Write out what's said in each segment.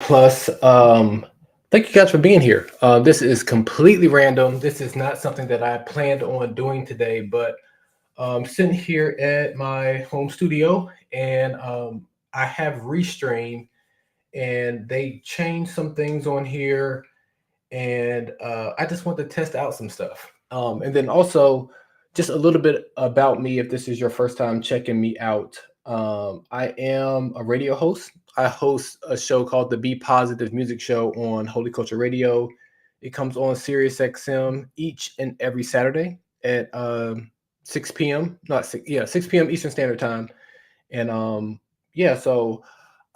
Plus, thank you guys for being here. This is completely random. This is not something that I planned on doing today, but sitting here at my home studio and I have Restream and they changed some things on here and I just want to test out some stuff. And then also, just a little bit about me if this is your first time checking me out. I am a radio host. I host a show called the Be Positive Music Show on Holy Culture Radio. It comes on Sirius XM each and every Saturday at 6 p.m. Not six, yeah, 6 p.m. Eastern Standard Time. And yeah, so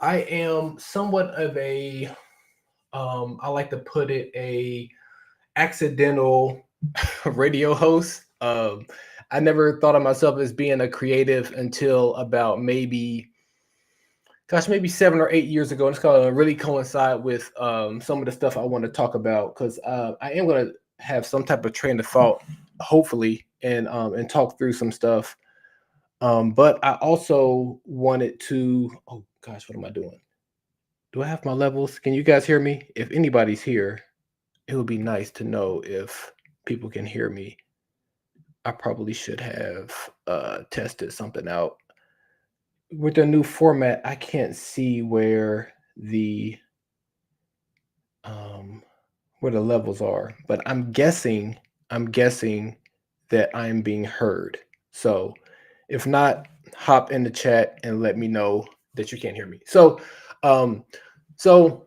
I am somewhat of a I like to put it a accidental radio host. I never thought of myself as being a creative until about maybe 7 or 8 years ago. And it's going to really coincide with some of the stuff I want to talk about because I am going to have some type of train of thought, hopefully, and talk through some stuff. But I also wanted to. Oh gosh, what am I doing? Do I have my levels? Can you guys hear me? If anybody's here, it would be nice to know if people can hear me. I probably should have tested something out. With the new format, I can't see um where the levels are, but I'm guessing that I'm being heard. So if not, hop in the chat and let me know that you can't hear me. Um so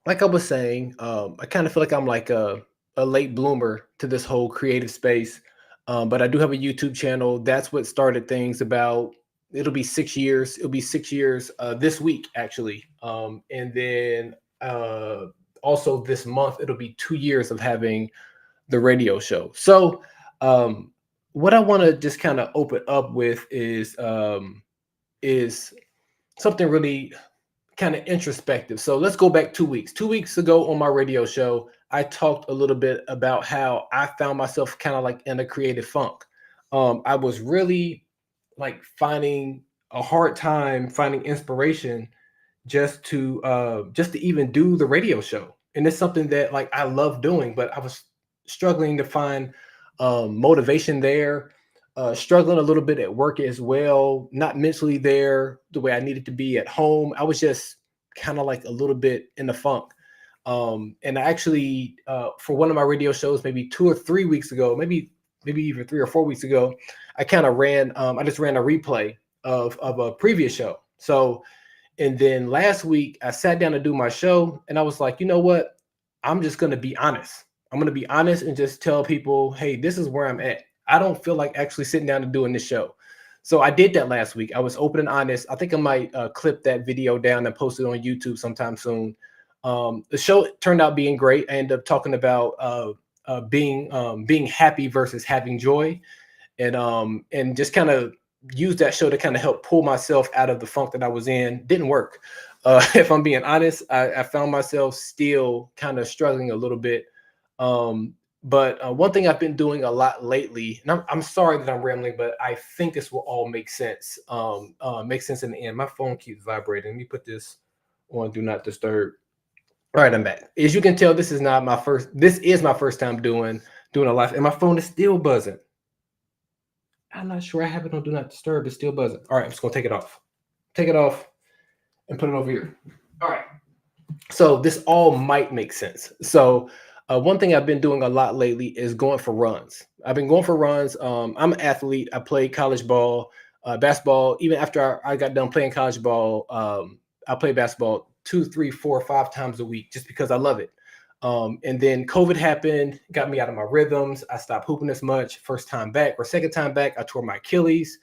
like I was saying, I kind of feel like I'm like a late bloomer to this whole creative space. But I do have a YouTube channel. That's what started things about. It'll be 6 years. It'll be 6 years this week, actually. And then also this month, it'll be 2 years of having the radio show. So, um, what I want to just kind of open up with is something really kind of introspective. So let's go back 2 weeks. 2 weeks ago on my radio show, I talked a little bit about how I found myself kind of like in a creative funk. I was really like finding a hard time finding inspiration just to even do the radio show. And it's something that like I love doing, but I was struggling to find motivation there, struggling a little bit at work as well, not mentally there the way I needed to be at home. I was just kind of like a little bit in the funk. And I actually, for one of my radio shows, maybe 2 or 3 weeks ago, maybe even 3 or 4 weeks ago, I kind of ran. I just ran a replay of a previous show. So, and then last week I sat down to do my show, and I was like, you know what? I'm just gonna be honest. I'm gonna be honest and just tell people, hey, this is where I'm at. I don't feel like actually sitting down and doing this show. So I did that last week. I was open and honest. I think I might clip that video down and post it on YouTube sometime soon. The show turned out being great. I ended up talking about being happy versus having joy, and just kind of use that show to kind of help pull myself out of the funk that I was in. Didn't work. If I'm being honest, I found myself still kind of struggling a little bit. But one thing I've been doing a lot lately, and I'm sorry that I'm rambling, but I think this will all make sense in the end. My phone keeps vibrating. Let me put this on Do Not Disturb. All right, I'm back. As you can tell, this is not my first. This is my first time doing a live, and my phone is still buzzing. I'm not sure I have it on Do Not Disturb. It's still buzzing. All right, I'm just gonna take it off. Take it off and put it over here. All right. So this all might make sense. So one thing I've been doing a lot lately is going for runs. I've been going for runs. I'm an athlete. I played college ball, basketball. Even after I got done playing college ball, I play basketball 2, 3, 4, 5 times a week just because I love it. And then COVID happened, got me out of my rhythms. I stopped hooping as much. First time back or second time back, I tore my Achilles.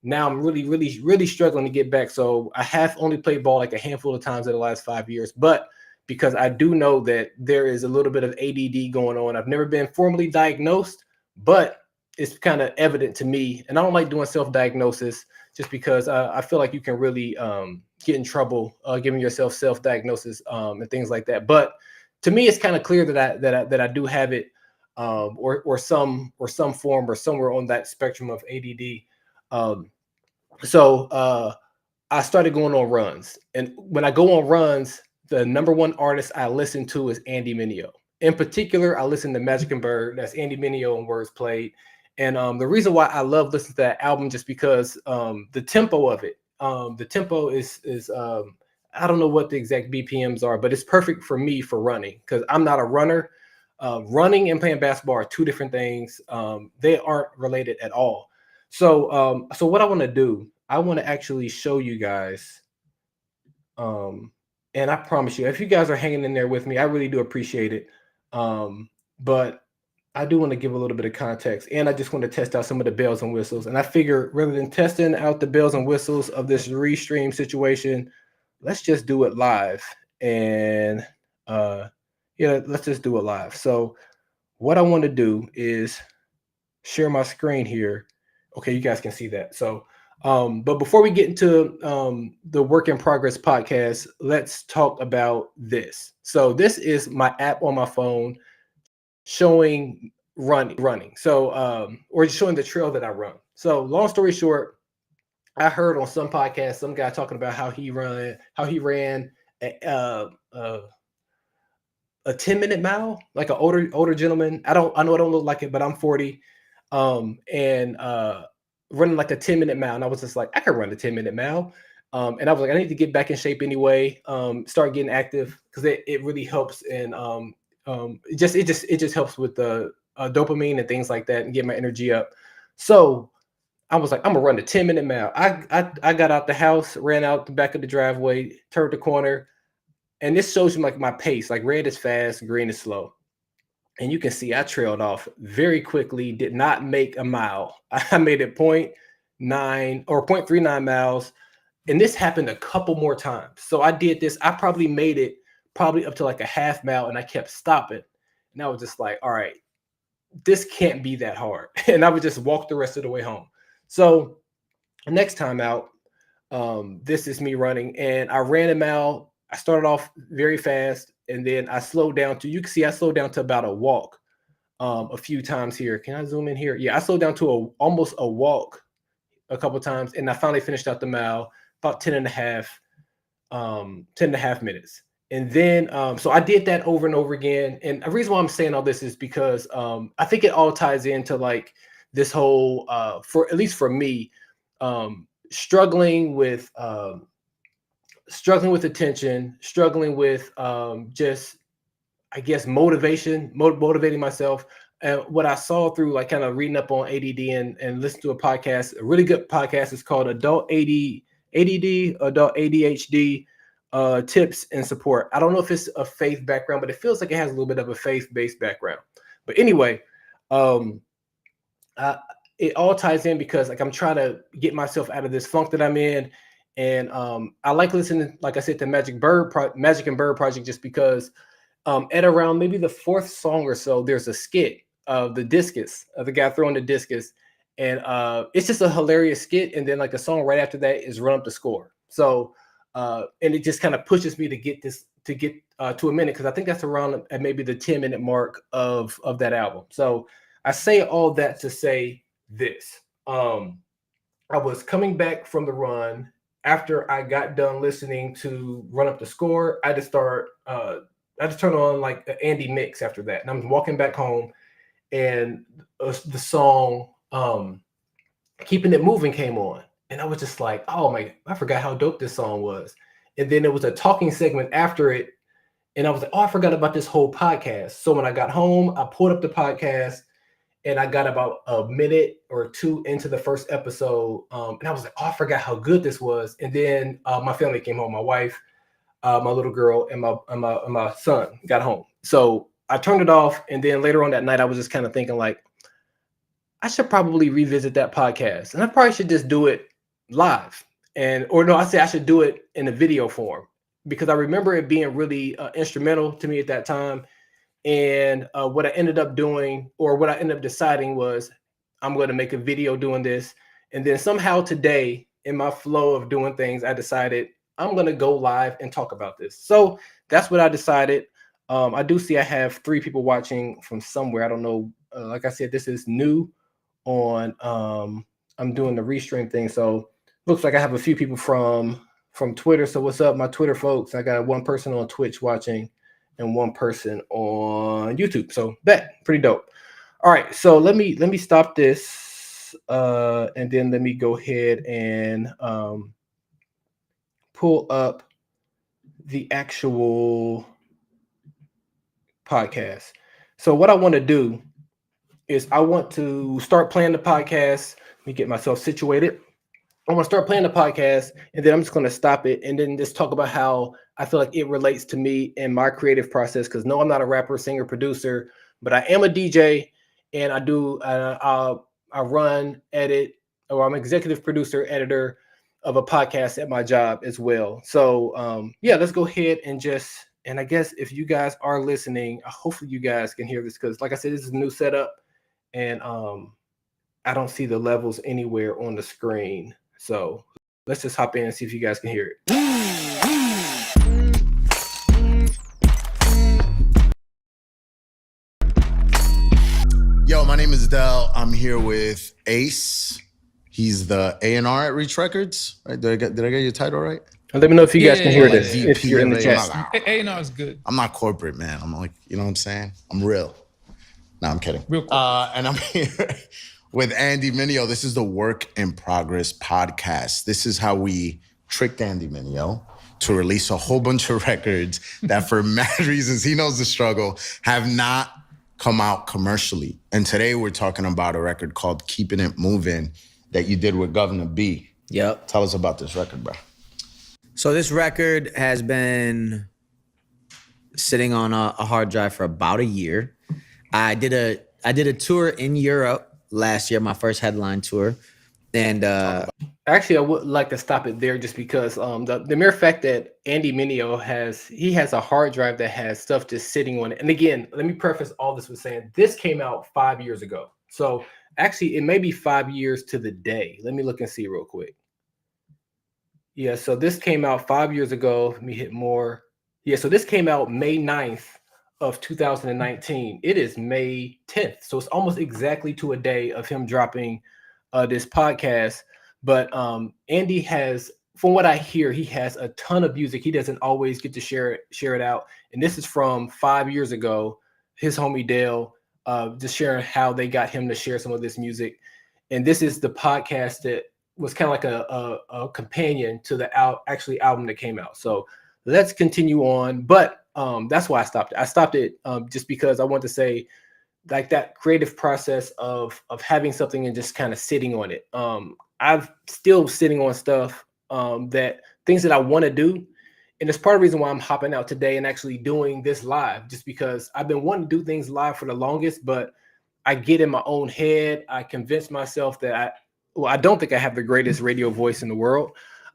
Now I'm really, really, really struggling to get back. So I have only played ball like a handful of times in the last 5 years, but because I do know that there is a little bit of ADD going on. I've never been formally diagnosed, but it's kind of evident to me. And I don't like doing self-diagnosis just because I feel like you can really get in trouble giving yourself self-diagnosis and things like that. But to me, it's kind of clear that I do have it, or some form or somewhere on that spectrum of ADD. So I started going on runs, and when I go on runs, the number one artist I listen to is Andy Mineo. In particular, I listen to Magic and Bird. That's Andy Mineo and Words Played. And the reason why I love listening to that album just because the tempo of it. The tempo is I don't know what the exact BPMs are, but it's perfect for me for running because I'm not a runner. Running and playing basketball are two different things. They aren't related at all. So what I want to do, I want to actually show you guys. And I promise you, if you guys are hanging in there with me, I really do appreciate it. But I do want to give a little bit of context, and I just want to test out some of the bells and whistles. And I figure rather than testing out the bells and whistles of this restream situation, let's just do it live. And let's just do it live. So what I want to do is share my screen here. Okay, you guys can see that. So but before we get into the work in progress podcast, let's talk about this. So this is my app on my phone showing running. So or just showing the trail that I run. So long story short, I heard on some podcast some guy talking about how he ran a 10-minute mile, like an older gentleman. I know I don't look like it, but I'm 40. And running like a 10-minute mile. And I was just like, I could run a 10-minute mile. And I was like, I need to get back in shape anyway, start getting active because it really helps. And it just helps with the dopamine and things like that and get my energy up. So I was like, I'm gonna run a 10-minute mile. I got out the house, ran out the back of the driveway, turned the corner, and this shows you like my pace. Like red is fast, green is slow. And you can see I trailed off very quickly, did not make a mile. I made it 0.9 or 0.39 miles. And this happened a couple more times. So I did this. I probably made it probably up to like a half mile and I kept stopping. And I was just like, all right, this can't be that hard. And I would just walk the rest of the way home. So next time out, this is me running and I ran a mile. I started off very fast and then I slowed down to, you can see I slowed down to about a walk a few times here. Can I zoom in here? Yeah, I slowed down to almost a walk a couple times and I finally finished out the mile about 10 and a half minutes. And then, so I did that over and over again. And the reason why I'm saying all this is because I think it all ties into like this whole, for at least for me, struggling with attention, struggling with just, I guess, motivating myself. And what I saw through like kind of reading up on ADD and listening to a podcast, a really good podcast is called Adult ADHD Tips and Support. I don't know if it's a faith background, but it feels like it has a little bit of a faith-based background. But anyway, it all ties in because like I'm trying to get myself out of this funk that I'm in. And I like listening, like I said, to Magic and Bird Project just because at around maybe the fourth song or so, there's a skit of the discus, of the guy throwing the discus. And it's just a hilarious skit. And then like a song right after that is Run Up the Score. So, and it just kind of pushes me to get to a minute because I think that's around at maybe the 10-minute mark of that album. So I say all that to say this. I was coming back from the run after I got done listening to Run Up the Score. I just turned on like the Andy mix after that. And I'm walking back home and the song Keeping It Moving came on. And I was just like, oh my, I forgot how dope this song was. And then there was a talking segment after it. And I was like, oh, I forgot about this whole podcast. So when I got home, I pulled up the podcast and I got about a minute or two into the first episode. And I was like, oh, I forgot how good this was. And then my family came home, my wife, my little girl, and my son got home. So I turned it off. And then later on that night, I was just kind of thinking like, I should probably revisit that podcast. And I probably should just do it live. I should do it in a video form because I remember it being really instrumental to me at that time. And what I ended up doing, or what I ended up deciding was I'm going to make a video doing this. And then somehow today in my flow of doing things, I decided I'm going to go live and talk about this. So that's what I decided. I do see I have 3 people watching from somewhere. I don't know. Like I said, this is new on, I'm doing the restream thing. So looks like I have a few people from from Twitter. So what's up, my Twitter folks? I got one person on Twitch watching and one person on YouTube. So that pretty dope. All right, so let me stop this, and then let me go ahead and pull up the actual podcast. So what I want to do is I want to start playing the podcast. Let me get myself situated. I want to start playing the podcast, and then I'm just going to stop it and then just talk about how I feel like it relates to me and my creative process. Because no, I'm not a rapper, singer, producer, but I am a DJ, and I run, edit, or I'm executive producer, editor of a podcast at my job as well. So yeah, let's go ahead and I guess if you guys are listening, hopefully you guys can hear this because, like I said, this is a new setup, and I don't see the levels anywhere on the screen. So let's just hop in and see if you guys can hear it. Yo, my name is Del. I'm here with Ace. He's the A&R at Reach Records. Right? Did I get your title right? And let me know if you guys can hear this. If you're in the chat. A&R is good. I'm not corporate, man. I'm like, you know what I'm saying? I'm real. No, I'm kidding. Real quick. And I'm here with Andy Mineo. This is the Work in Progress podcast. This is how we tricked Andy Mineo to release a whole bunch of records that for mad reasons, he knows the struggle, have not come out commercially. And today we're talking about a record called Keeping It Moving that you did with Governor B. Yep. Tell us about this record, bro. So this record has been sitting on a hard drive for about a year. I did a tour in Europe last year, my first headline tour. And actually, I would like to stop it there just because the mere fact that Andy Mineo has a hard drive that has stuff just sitting on it. And again, let me preface all this with saying this came out 5 years ago. So actually, it may be 5 years to the day. Let me look and see real quick. Yeah, so this came out 5 years ago. Let me hit more. Yeah, so this came out May 9th of 2019. It is May 10th. So it's almost exactly to a day of him dropping this podcast. But Andy has, from what I hear, he has a ton of music. He doesn't always get to share it out. And this is from 5 years ago. His homie Dale just sharing how they got him to share some of this music. And this is the podcast that was kind of like a companion to the album that came out. So let's continue on. But that's why I stopped it. I stopped it just because I want to say, like, that creative process of having something and just kind of sitting on it. I'm still sitting on stuff that things that I want to do. And it's part of the reason why I'm hopping out today and actually doing this live, just because I've been wanting to do things live for the longest, but I get in my own head. I convince myself that I don't think I have the greatest radio voice in the world.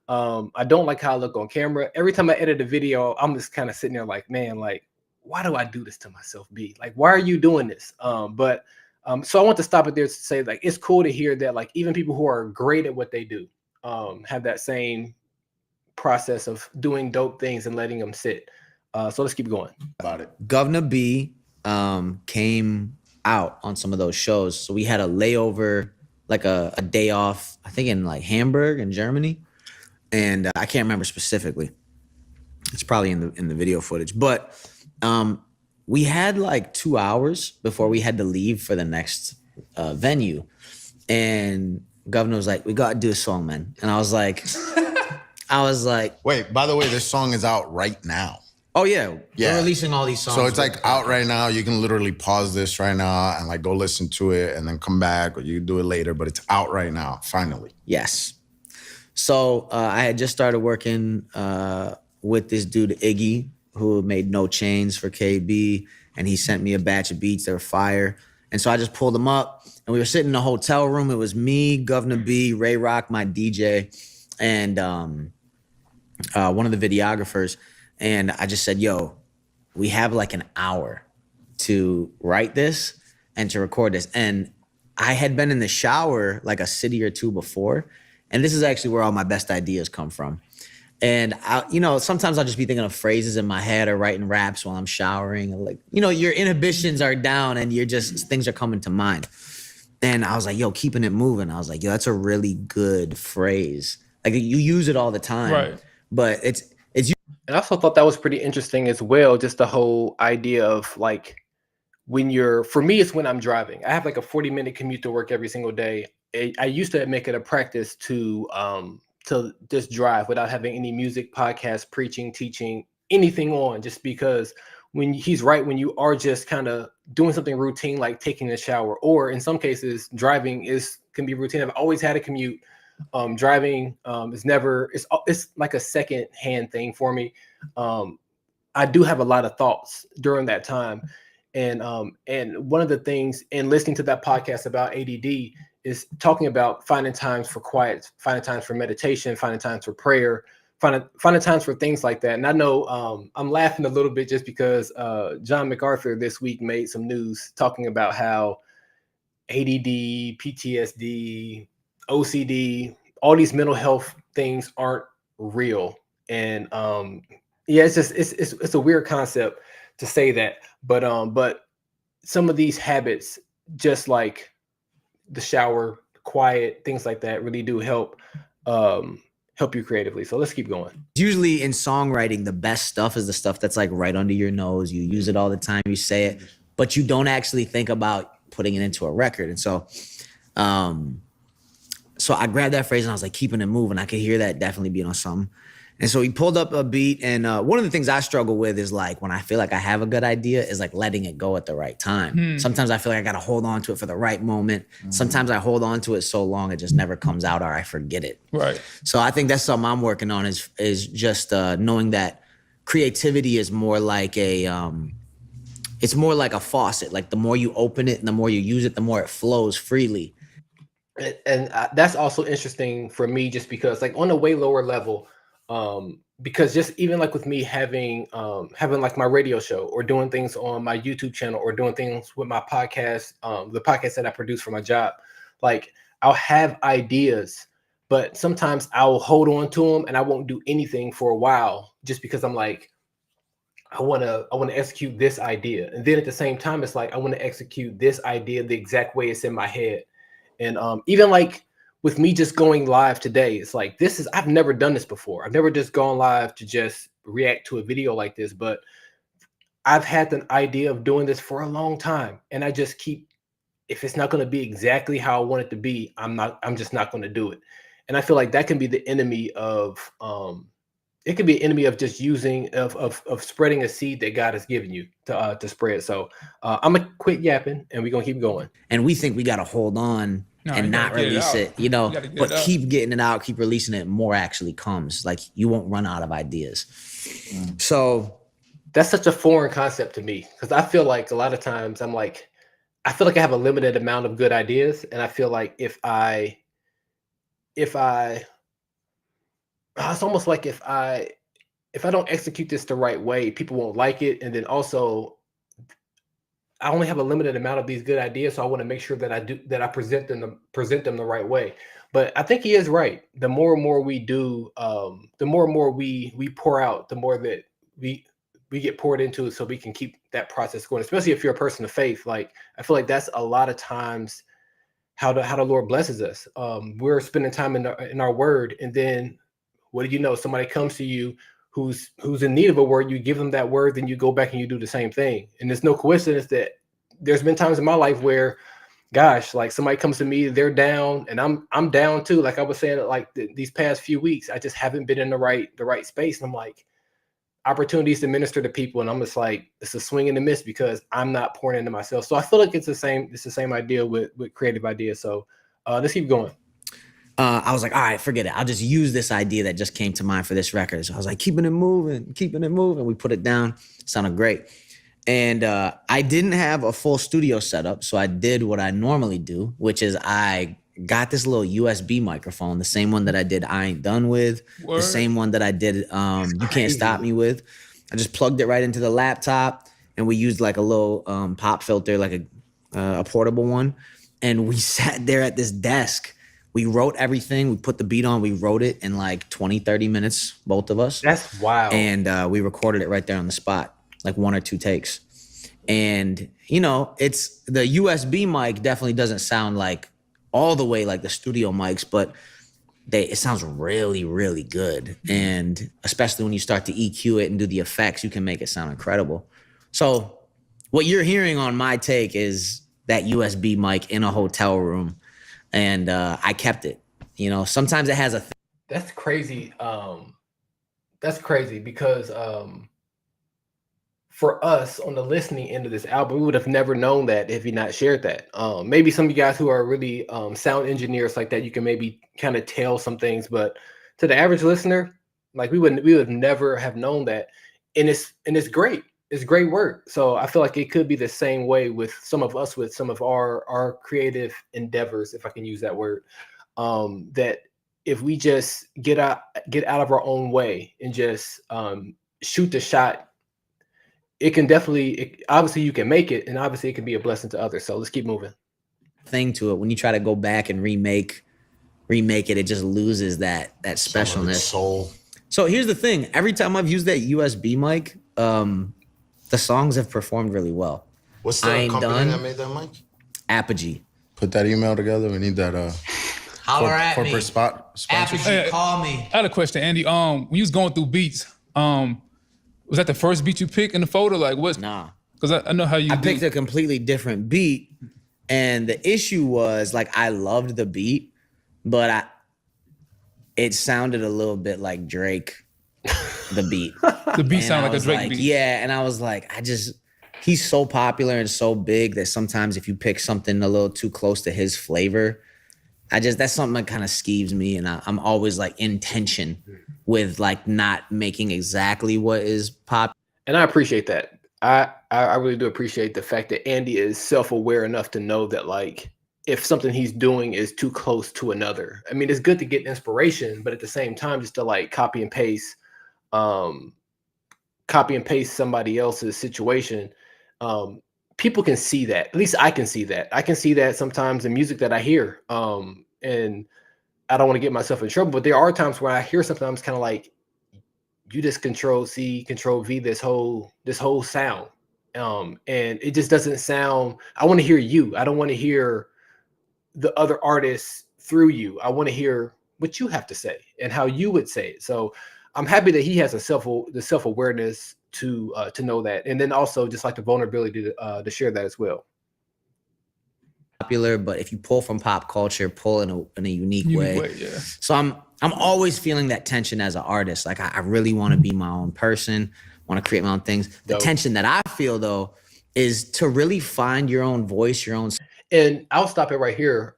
I don't like how I look on camera. Every time I edit a video, I'm just kind of sitting there like, man, like, why do I do this to myself, B? Like, why are you doing this? So I want to stop it there to say, like, it's cool to hear that, like, even people who are great at what they do have that same process of doing dope things and letting them sit. So let's keep going. About it. Governor B came out on some of those shows. So we had a layover, like a day off, I think in like Hamburg in Germany. And I can't remember specifically. It's probably in the video footage. But we had like 2 hours before we had to leave for the next venue. And Governor was like, we got to do a song, man. And I was like, wait, by the way, this song is out right now. Oh, yeah. We're releasing all these songs. So it's like out right now. You can literally pause this right now and like go listen to it and then come back, or you can do it later, but it's out right now, finally. Yes. So I had just started working with this dude, Iggy, who made No Chains for KB, and he sent me a batch of beats that were fire. And so I just pulled them up, and we were sitting in a hotel room. It was me, Governor B, Ray Rock, my DJ, and one of the videographers. And I just said, yo, we have like an hour to write this and to record this. And I had been in the shower like a city or two before. And this is actually where all my best ideas come from. And sometimes I'll just be thinking of phrases in my head or writing raps while I'm showering. Like, your inhibitions are down and things are coming to mind. And I was like, yo, keeping it moving. I was like, yo, that's a really good phrase. Like, you use it all the time. Right. But it's And I also thought that was pretty interesting as well. Just the whole idea of like when you're, for me, it's when I'm driving. I have like a 40-minute commute to work every single day. I used to make it a practice to just drive without having any music, podcast, preaching, teaching, anything on, just because when he's right, when you are just kind of doing something routine like taking a shower, or in some cases driving is can be routine. I've always had a commute. Driving is never, it's like a second hand thing for me. um I do have a lot of thoughts during that time. And one of the things in listening to that podcast about ADD is talking about finding times for quiet, finding times for meditation, finding times for prayer, finding times for things like that. And I know I'm laughing a little bit just because John MacArthur this week made some news talking about how ADD, PTSD, OCD, all these mental health things aren't real. And yeah, it's just it's a weird concept to say that, but some of these habits, just like the shower, quiet, things like that, really do help you creatively. So let's keep going. usually in songwriting, the best stuff is the stuff that's like right under your nose. You use it all the time, you say it, but you don't actually think about putting it into a record. And so I grabbed that phrase and I was like, keeping it moving. I could hear that definitely being on something. And so he pulled up a beat. And one of the things I struggle with is like when I feel like I have a good idea is like letting it go at the right time. Sometimes I feel like I got to hold on to it for the right moment. Sometimes I hold on to it so long it just never comes out or I forget it. Right. So I think that's something I'm working on is just knowing that creativity is more like it's more like a faucet. Like the more you open it and the more you use it, the more it flows freely. And that's also interesting for me, just because like on a way lower level, because just even like with me having like my radio show or doing things on my YouTube channel or doing things with my podcast, the podcast that I produce for my job, like I'll have ideas, but sometimes I'll hold on to them and I won't do anything for a while just because I'm like, I want to execute this idea. And then at the same time, it's like I want to execute this idea the exact way it's in my head. And even like with me just going live today, it's like I've never done this before. I've never just gone live to just react to a video like this, but I've had the idea of doing this for a long time. And I just keep, if it's not going to be exactly how I want it to be, I'm just not going to do it. And I feel like that can be the enemy of it could be an enemy of just using of spreading a seed that God has given you to spread. So I'm gonna quit yapping and we're gonna keep going. And we think we got to hold on and not release it, you know, but keep getting it out, keep releasing it. More actually comes. Like you won't run out of ideas. So that's such a foreign concept to me, because I feel like a lot of times I'm like, I feel like I have a limited amount of good ideas. And I feel like if I it's almost like if I don't execute this the right way, people won't like it. And then also I only have a limited amount of these good ideas. So I want to make sure that I present them the right way. But I think he is right. The more and more we do, the more and more we pour out, the more that we get poured into, so we can keep that process going, especially if you're a person of faith. Like I feel like that's a lot of times how the Lord blesses us. We're spending time in our word, and then what do you know? Somebody comes to you who's in need of a word. You give them that word, then you go back and you do the same thing. And it's no coincidence that there's been times in my life where, gosh, like somebody comes to me, they're down, and I'm down too. Like I was saying, like these past few weeks, I just haven't been in the right space. And I'm like, opportunities to minister to people, and I'm just like, it's a swing and a miss because I'm not pouring into myself. So I feel like it's the same idea with creative ideas. So let's keep going. I was like, all right, forget it. I'll just use this idea that just came to mind for this record. So I was like, keeping it moving. We put it down. Sounded great. And I didn't have a full studio setup. So I did what I normally do, which is I got this little USB microphone, the same one that I did I Ain't Done with, the same one that I did You Can't Stop Me with. I just plugged it right into the laptop, and we used like a little pop filter, like a portable one. And we sat there at this desk. We wrote everything. We put the beat on. We wrote it in like 20, 30 minutes, both of us. That's wild. And we recorded it right there on the spot, like 1 or 2 takes. And, you know, it's the USB mic definitely doesn't sound like all the way like the studio mics, but it sounds really, really good. And especially when you start to EQ it and do the effects, you can make it sound incredible. So what you're hearing on my take is that USB mic in a hotel room, and I kept it. You know, sometimes it has a That's crazy. That's crazy because for us on the listening end of this album, we would have never known that if you not shared that. Maybe some of you guys who are really sound engineers like that, you can maybe kind of tell some things, but to the average listener, like we would never have known that. And it's great. It's great work. So I feel like it could be the same way with some of us with some of our creative endeavors, if I can use that word. That if we just get out of our own way and just shoot the shot, it can definitely, obviously you can make it, and obviously it can be a blessing to others. So let's keep moving. thing to it. When you try to go back and remake it, it just loses that specialness. Soul. So here's the thing. Every time I've used that USB mic, the songs have performed really well. What's the company that made that mic? Apogee. Put that email together. We need that Holler at corporate me. sponsorship. Apogee, call me. I had a question, Andy. When you was going through beats, was that the first beat you picked in the photo? Like what's Nah. Because I know how you I picked a completely different beat. And the issue was like I loved the beat, but it sounded a little bit like Drake, the beat. the beat And sound I like a was Drake beat. Yeah, and I was like, he's so popular and so big that sometimes if you pick something a little too close to his flavor, that's something that kind of skeeves me, and I'm always like in tension with like not making exactly what is pop. And I appreciate that. I really do appreciate the fact that Andy is self-aware enough to know that like if something he's doing is too close to another. I mean, it's good to get inspiration, but at the same time, just to like copy and paste somebody else's situation. People can see that. At least I can see that. I can see that sometimes in music that I hear. And I don't want to get myself in trouble, but there are times where I hear something I'm kind of like, you just control C, control V this whole sound. And it just doesn't sound, I want to hear you. I don't want to hear the other artists through you. I want to hear what you have to say and how you would say it. So I'm happy that he has the self-awareness to know that. And then also just like the vulnerability to share that as well. Popular, but if you pull from pop culture, pull in a unique way. Yeah. So I'm always feeling that tension as an artist. Like I really want to be my own person, want to create my own things. The tension that I feel though is to really find your own voice, your own. And I'll stop it right here.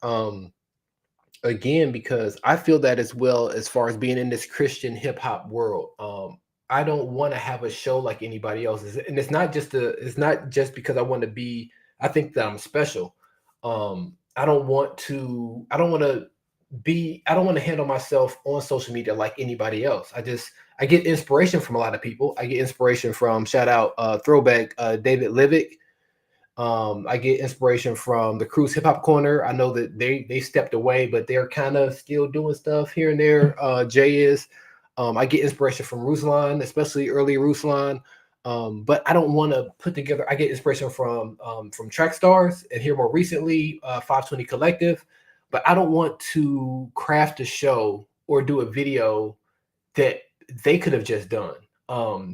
Again, because I feel that as well as far as being in this Christian hip hop world. I don't want to have a show like anybody else's, and it's not just because I want to be. I think that I'm special. I don't want to handle myself on social media like anybody else. I get inspiration from a lot of people. I get inspiration from shout out throwback David Livick. I get inspiration from the Cruise Hip Hop Corner. I know that they stepped away, but they're kind of still doing stuff here and there. Jay is. I get inspiration from Ruslan, especially early Ruslan. But I don't want to put together. I get inspiration from Track Stars and here more recently 520 Collective. But I don't want to craft a show or do a video that they could have just done.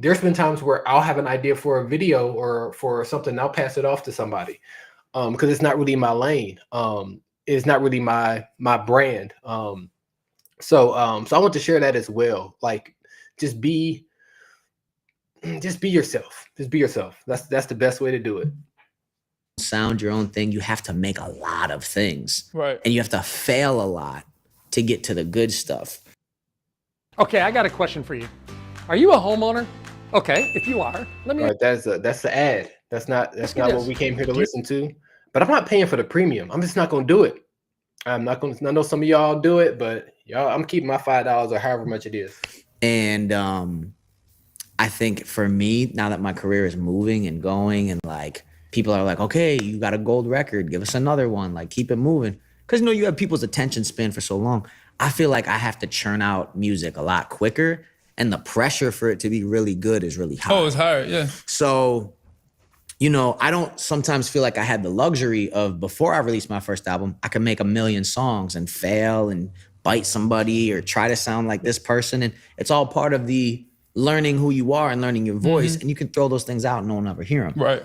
There's been times where I'll have an idea for a video or for something, I'll pass it off to somebody because it's not really my lane. It's not really my brand. So I want to share that as well. Like, just be yourself. Just be yourself. That's the best way to do it. Sound your own thing. You have to make a lot of things, Right. and you have to fail a lot to get to the good stuff. Okay, I got a question for you. Are you a homeowner? Okay, if you are, let me. All right, that's the ad. That's not what we came here to listen to. But I'm not paying for the premium. I'm just not going to do it. I'm not going to. I know some of y'all do it, but y'all, I'm keeping my $5 or however much it is. And I think for me, now that my career is moving and going, and like people are like, okay, you got a gold record, give us another one, like keep it moving. Because you have people's attention span for so long. I feel like I have to churn out music a lot quicker, and the pressure for it to be really good is really high. Oh, it's hard, yeah. So, I don't sometimes feel like I had the luxury of, before I released my first album, I could make 1 million songs and fail and bite somebody or try to sound like this person. And it's all part of the learning who you are and learning your voice. And you can throw those things out and no one ever hear them. Right.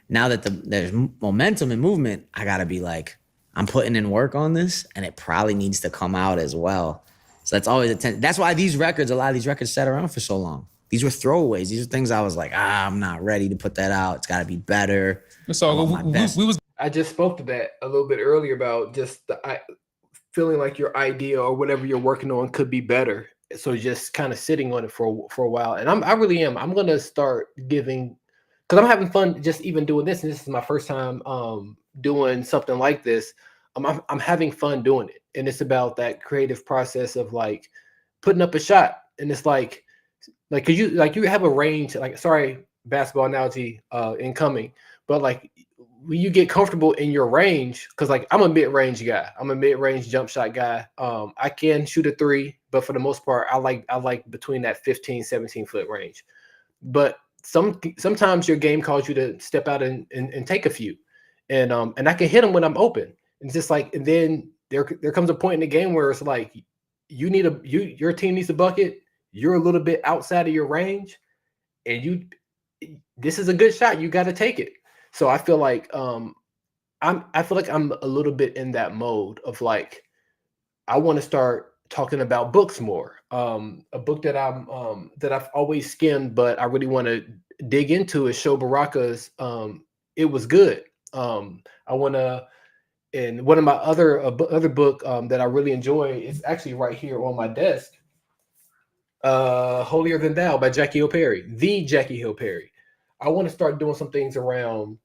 Now that there's momentum and movement, I gotta be like, I'm putting in work on this, and it probably needs to come out as well. So that's always that's why these records, a lot of these records sat around for so long. These were throwaways. These are things I was like, I'm not ready to put that out. It's got to be better. It's all good. We was I just spoke to that a little bit earlier about just feeling like your idea or whatever you're working on could be better. So just kind of sitting on it for a while. And I really am. I'm gonna start giving, because I'm having fun just even doing this. And this is my first time doing something like this. I'm having fun doing it, and it's about that creative process of like putting up a shot. And it's like cause you have a range, like, sorry, basketball analogy incoming, but like when you get comfortable in your range, because like I'm a mid-range guy, I'm a mid-range jump shot guy. I can shoot a three, but for the most part, I like between that 15, 17 foot range. But sometimes your game calls you to step out and take a few, and I can hit them when I'm open. And it's just like, and then there comes a point in the game where it's like your team needs a bucket. You're a little bit outside of your range, and this is a good shot. You got to take it. So I feel like I'm a little bit in that mode of like, I want to start talking about books more. A book that I've always skimmed, but I really want to dig into is Sho Baraka's It Was Good. I want to, and one of my other book that I really enjoy is actually right here on my desk. Holier Than Thou by Jackie Hill Perry, the Jackie Hill Perry. I want to start doing some things around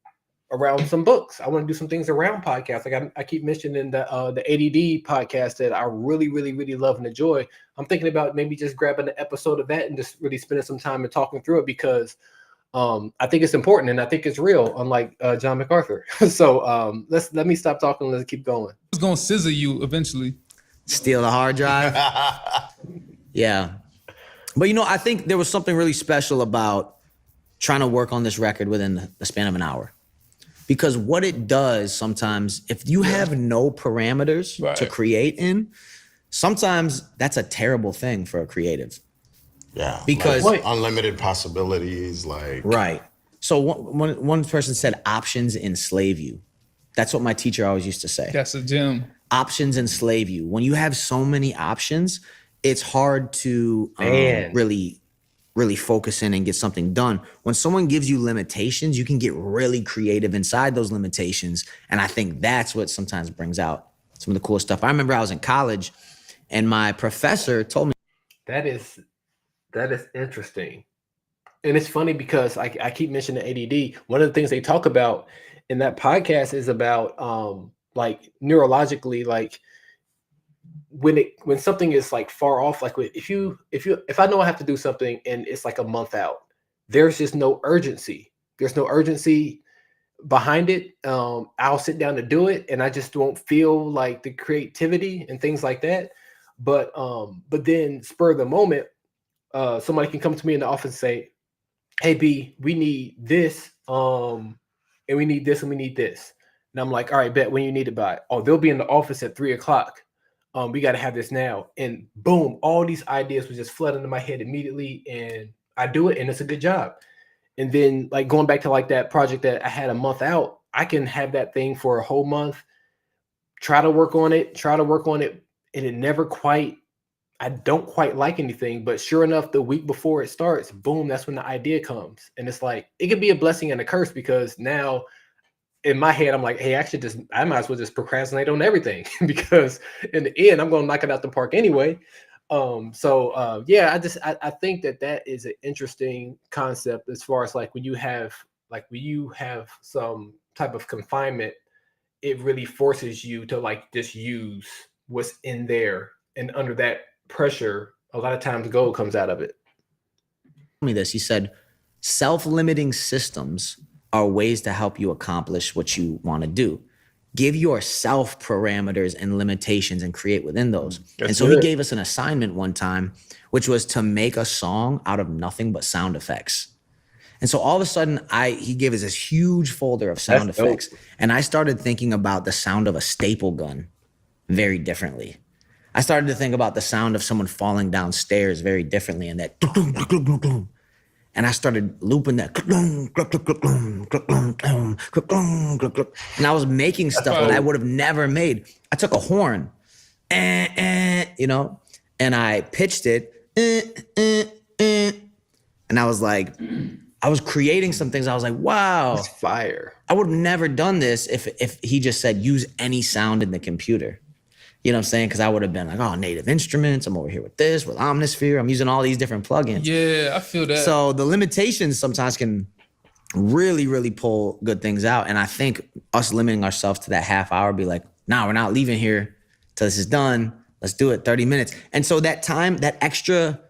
some books. I want to do some things around podcasts. Like I keep mentioning the ADD podcast that I really, really, really love and enjoy. I'm thinking about maybe just grabbing an episode of that and just really spending some time and talking through it, because I think it's important and I think it's real, unlike John MacArthur. So let me stop talking. Let's keep going. was gonna scissor you eventually. Steal the hard drive. Yeah. But I think there was something really special about trying to work on this record within the span of an hour. Because what it does sometimes, if you have no parameters to create in, sometimes that's a terrible thing for a creative. Yeah. Because like unlimited possibilities, like. Right. So one person said options enslave you. That's what my teacher always used to say. That's a gem. Options enslave you. When you have so many options, it's hard to really focus in and get something done. When someone gives you limitations, you can get really creative inside those limitations. And I think that's what sometimes brings out some of the cool stuff. I remember I was in college and my professor told me. That is interesting. And it's funny because I keep mentioning ADD. One of the things they talk about in that podcast is about like neurologically, like when something is like far off, like if I know I have to do something and it's like a month out, there's just no urgency. There's no urgency behind it. I'll sit down to do it and I just won't feel like the creativity and things like that. But then spur of the moment, somebody can come to me in the office and say, "Hey B, we need this, and we need this, and we need this." And I'm like, "All right, bet, when you need it by." "Oh, they'll be in the office at 3:00. We got to have this now." And boom, all these ideas would just flood into my head immediately, and I do it, and it's a good job. And then like going back to like that project that I had a month out, I can have that thing for a whole month, try to work on it, and it never quite, I don't quite like anything, but sure enough, the week before it starts, boom, that's when the idea comes. And it's like, it could be a blessing and a curse, because now in my head, I'm like, hey, I might as well just procrastinate on everything because in the end, I'm going to knock it out the park anyway. I think that is an interesting concept as far as like when you have some type of confinement, it really forces you to like just use what's in there, and under that pressure, a lot of times gold comes out of it. He said, self-limiting systems are ways to help you accomplish what you want to do. Give yourself parameters and limitations and create within those. And so he gave us an assignment one time, which was to make a song out of nothing but sound effects. And so all of a sudden, he gave us this huge folder of sound effects. And I started thinking about the sound of a staple gun very differently. I started to think about the sound of someone falling downstairs very differently, and that. And I started looping that. And I was making stuff that I would have never made. I took a horn, you know, and I pitched it. And I was like, I was creating some things. I was like, wow. It's fire. I would have never done this if he just said, use any sound in the computer. You know what I'm saying? Because I would have been like, oh, Native Instruments. I'm over here with this, with Omnisphere. I'm using all these different plugins. Yeah, I feel that. So the limitations sometimes can really, really pull good things out. And I think us limiting ourselves to that half hour, be like, nah, we're not leaving here till this is done. Let's do it, 30 minutes. And so that time, that extra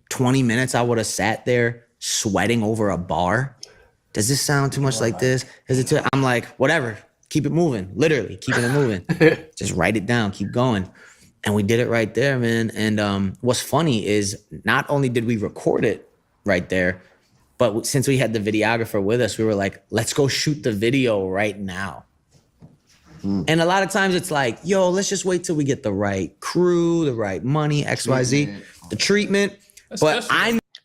20 minutes I would have sat there sweating over a bar. Does this sound too much like this? Is it too? I'm like, whatever. Keep it moving, literally keeping it moving. Just write it down, keep going. And we did it right there, man. And what's funny is not only did we record it right there, but since we had the videographer with us, we were like, let's go shoot the video right now. And a lot of times it's like, yo, let's just wait till we get the right crew, the right money, XYZ, the treatment. But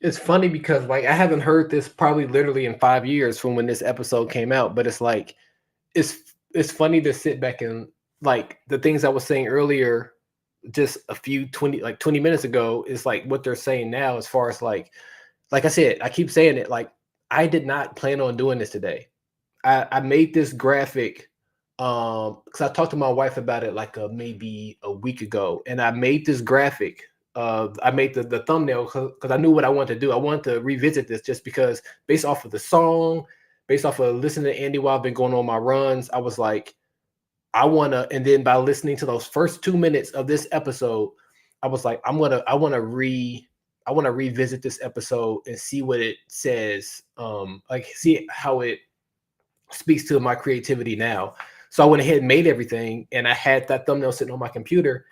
it's funny because like I haven't heard this probably literally in 5 years from when this episode came out, but it's like, it's funny to sit back and like the things I was saying earlier, just 20 minutes ago, is like what they're saying now as far as like I said, I keep saying it, like I did not plan on doing this today. I made this graphic because I talked to my wife about it like maybe a week ago, and I made this graphic. I made the thumbnail because I knew what I wanted to do. I wanted to revisit this just because based off of the song, based off of listening to Andy while I've been going on my runs, I was like, I want to, and then by listening to those first 2 minutes of this episode, I was like, I want to revisit this episode and see what it says, like see how it speaks to my creativity now. So I went ahead and made everything, and I had that thumbnail sitting on my computer,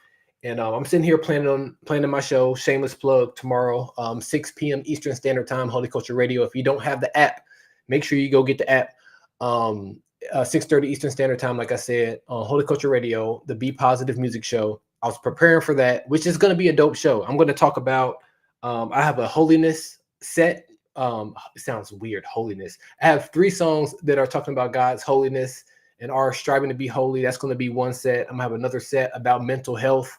and I'm sitting here planning my show, shameless plug, tomorrow, 6 p.m. Eastern Standard Time, Holy Culture Radio. If you don't have the app, make sure you go get the app. 6:30 Eastern Standard Time, like I said, on Holy Culture Radio, the Be Positive Music Show. I was preparing for that, which is going to be a dope show. I'm going to talk about, I have a holiness set. It sounds weird, holiness. I have 3 songs that are talking about God's holiness and are striving to be holy. That's going to be one set. I'm going to have another set about mental health.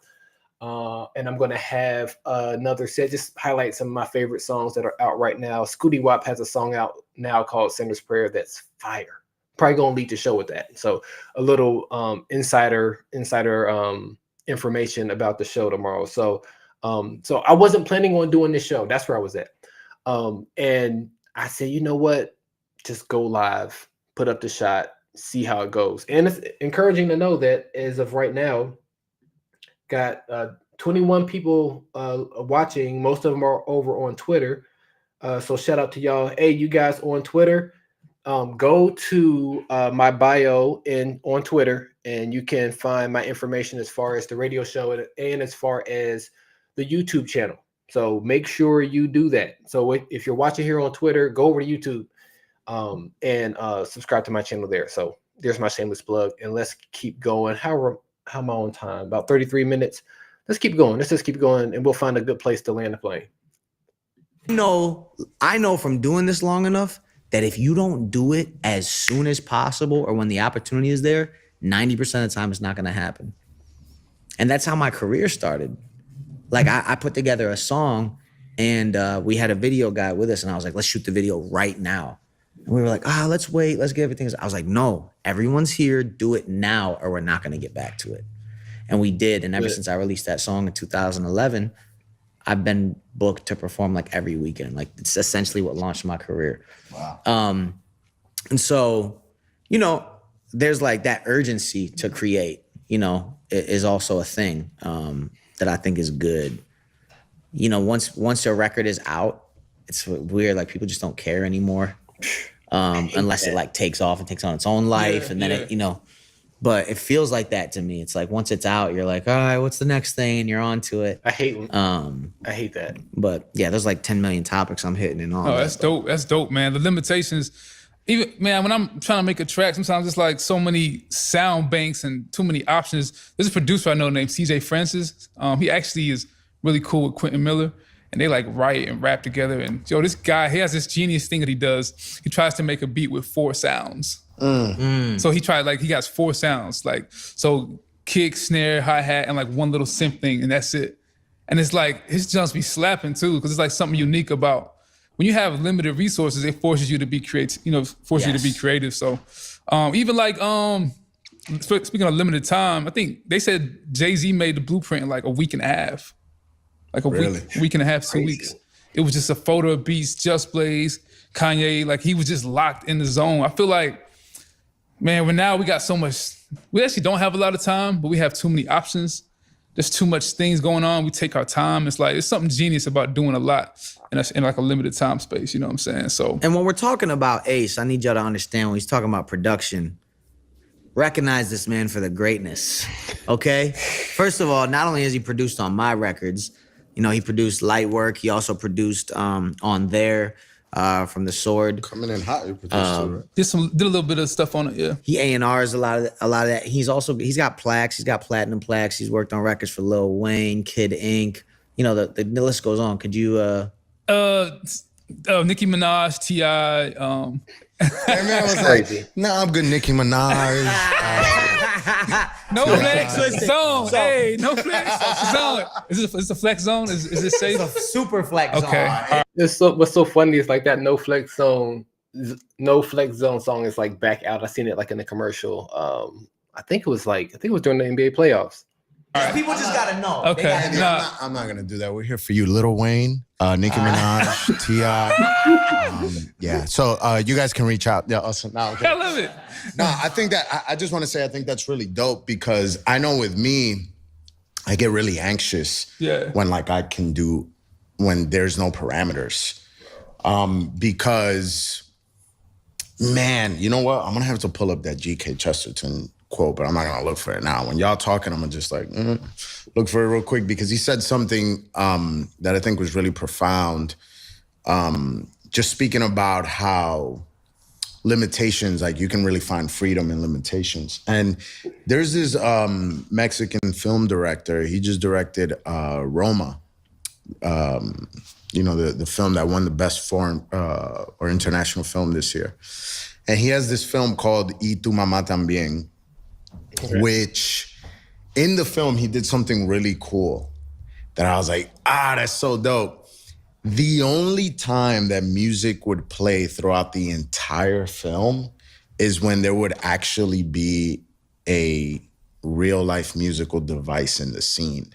And I'm going to have another set, just highlight some of my favorite songs that are out right now. Scooty Wop has a song out now called Sinner's Prayer that's fire. Probably going to lead the show with that. So a little insider information about the show tomorrow. So I wasn't planning on doing this show. That's where I was at. And I said, you know what? Just go live, put up the shot, see how it goes. And it's encouraging to know that as of right now, got 21 people watching. Most of them are over on Twitter. So shout out to y'all. Hey, you guys on Twitter, go to my bio on Twitter, and you can find my information as far as the radio show and as far as the YouTube channel. So make sure you do that. So if you're watching here on Twitter, go over to YouTube and subscribe to my channel there. So there's my shameless plug, and let's keep going. How am I on time? About 33 minutes. Let's keep going. Let's just keep going, and we'll find a good place to land the plane. I know from doing this long enough that if you don't do it as soon as possible or when the opportunity is there, 90% of the time it's not going to happen. And that's how my career started. Like I put together a song, and we had a video guy with us, and I was like, let's shoot the video right now. And we were like, let's wait. Let's get everything. I was like, no, everyone's here. Do it now, or we're not going to get back to it. And we did. And ever since I released that song in 2011, I've been booked to perform like every weekend. Like it's essentially what launched my career. Wow. And so, there's like that urgency to create, is also a thing that I think is good. Once your record is out, it's weird. Like people just don't care anymore. Unless it like takes off and takes on its own life. And then but it feels like that to me. It's like once it's out, you're like, all right, what's the next thing? And you're on to it. I hate that. But yeah, there's like 10 million topics I'm hitting and all. Oh, that's dope. That's dope, man. The limitations, even man, when I'm trying to make a track, sometimes it's like so many sound banks and too many options. There's a producer I know named CJ Francis. He actually is really cool with Quentin Miller, and they like write and rap together. And yo, this guy, he has this genius thing that he does. He tries to make a beat with 4 sounds. So he got 4 sounds, like so kick, snare, hi-hat, and like one little synth thing, and that's it. And it's like his jumps be slapping too, because it's like something unique about when you have limited resources, it forces you to be creative, you to be creative. So even like speaking of limited time, I think they said Jay-Z made the blueprint in like a week and a half. Like a week and a half, 2 weeks. It was just a photo of beats, Just Blaze, Kanye, like he was just locked in the zone. I feel like, man, now we got so much, we actually don't have a lot of time, but we have too many options. There's too much things going on. We take our time. It's like, it's something genius about doing a lot in like a limited time space, you know what I'm saying? So. And when we're talking about Ace, I need y'all to understand when he's talking about production, recognize this man for the greatness, okay? First of all, not only has he produced on my records, he produced Light Work. He also produced on there from The Sword. Coming in hot, you produced too, right? Did a little bit of stuff on it, yeah. He A&Rs a lot of that. He's got plaques. He's got platinum plaques. He's worked on records for Lil Wayne, Kid Ink. The list goes on. Could you? Nicki Minaj, T.I. Hey, man, I was like, nah, I'm good, Nicki Minaj. No flex zone. Hey, no flex zone. Is this a flex zone? Is this safe? It's a super flex zone. Okay. What's so funny is like that no flex zone song is like back out. I seen it like in the commercial. I think it was during the NBA playoffs. Right. People just gotta know. Okay. I'm not gonna do that. We're here for you, Lil Wayne, Nicki Minaj, T.I. Yeah. So you guys can reach out. Yeah. Also, okay. I love it. No, I think that I just want to say I think that's really dope because I know with me, I get really anxious when when there's no parameters. Because man, you know what? I'm gonna have to pull up that G.K. Chesterton quote, but I'm not gonna look for it now. When y'all talking, I'm gonna just like look for it real quick because he said something that I think was really profound. Just speaking about how limitations, like you can really find freedom in limitations. And there's this Mexican film director. He just directed Roma. The film that won the best foreign or international film this year. And he has this film called Y Tu Mamá También, which in the film, he did something really cool that I was like, that's so dope. The only time that music would play throughout the entire film is when there would actually be a real life musical device in the scene.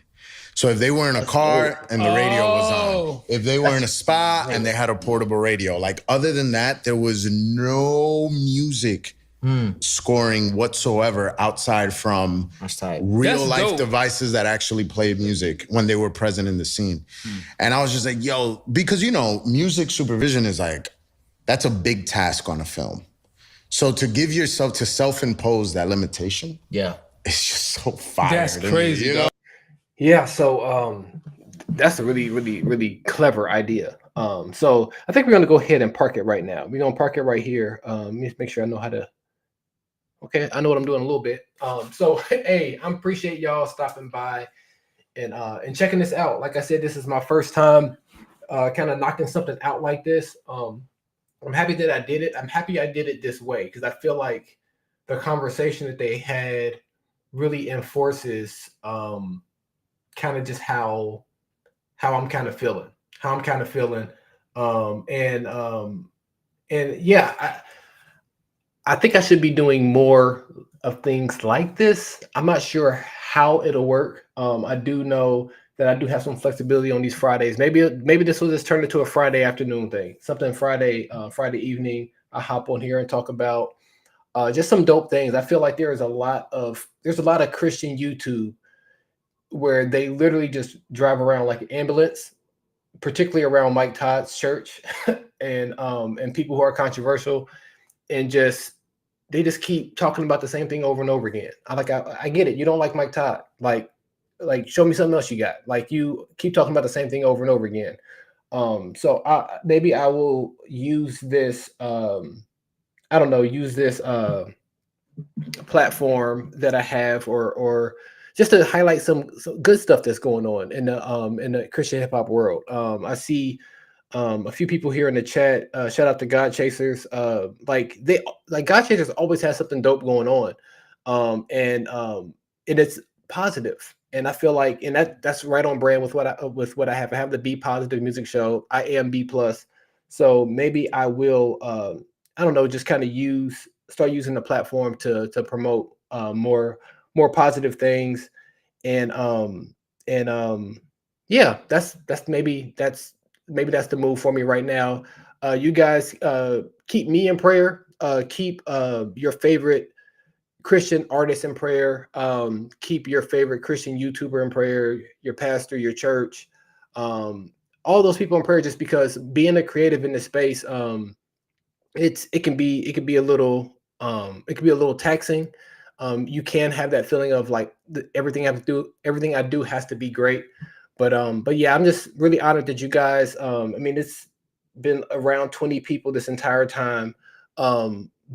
So if they were in a car and the radio was on, if they were in a spa and they had a portable radio, like other than that, there was no music scoring whatsoever outside from real life devices that actually played music when they were present in the scene. And I was just like, yo, because music supervision is like, that's a big task on a film. So to give yourself to self-impose that limitation, it's just so fire. That's crazy, Yeah, so that's a really, really, really clever idea. So I think we're gonna go ahead and park it right now. We're gonna park it right here. Let me make sure I know how to. Okay, I know what I'm doing a little bit. So hey, I appreciate y'all stopping by and checking this out. Like I said, this is my first time kind of knocking something out like this. I'm happy that I did it. I'm happy I did it this way because I feel like the conversation that they had really enforces kind of just how I'm kind of feeling, and yeah, I think I should be doing more of things like this. I'm not sure how it'll work. I do know that I do have some flexibility on these Fridays. Maybe this will just turn into a Friday afternoon thing, something Friday evening. I hop on here and talk about just some dope things. I feel like there's a lot of Christian YouTube where they literally just drive around like an ambulance, particularly around Mike Todd's church and people who are controversial, and they just keep talking about the same thing over and over again. I get it. You don't like Mike Todd. Like show me something else you got. Like you keep talking about the same thing over and over again. So maybe I will use this I don't know, use this platform that I have, or just to highlight some good stuff that's going on in the Christian hip hop world. I see a few people here in the chat. Shout out to God Chasers. Like God Chasers always has something dope going on, and it's positive. And I feel like, and that's right on brand with what I have. I have the Be Positive Music Show. I am B plus, so maybe I will. I don't know, just kind of start using the platform to promote more positive things, and yeah, that's the move for me right now. You guys keep me in prayer. Keep your favorite Christian artist in prayer. Keep your favorite Christian YouTuber in prayer. Your pastor, your church, all those people in prayer. Just because being a creative in this space, it can be a little taxing. You can have that feeling of like everything I do has to be great. But yeah, I'm just really honored that you guys, I mean, it's been around 20 people this entire time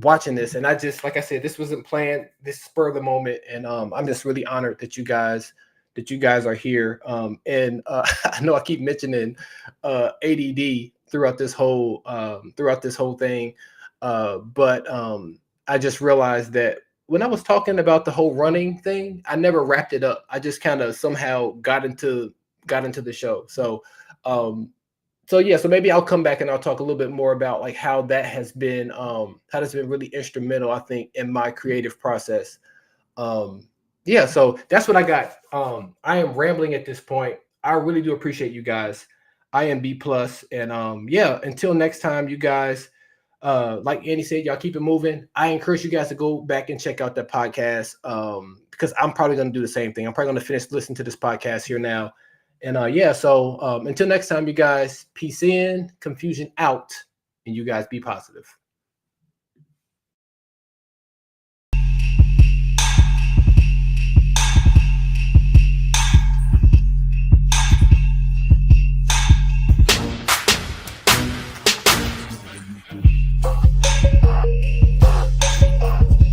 watching this, and I just, like I said, this wasn't planned, this spur of the moment, and I'm just really honored that you guys are here. And I know I keep mentioning ADD throughout this whole thing, but I just realized that when I was talking about the whole running thing, I never wrapped it up. I just kind of somehow got into the show. So yeah, so maybe I'll come back and I'll talk a little bit more about like how that's been really instrumental, I think, in my creative process. Yeah, so that's what I got. I am rambling at this point. I really do appreciate you guys. I am B plus, and yeah, until next time, you guys. Like Andy said, y'all keep it moving. I encourage you guys to go back and check out that podcast, because I'm probably going to do the same thing. I'm probably going to finish listening to this podcast here now. And yeah, so until next time, you guys, peace in, confusion out, and you guys be positive.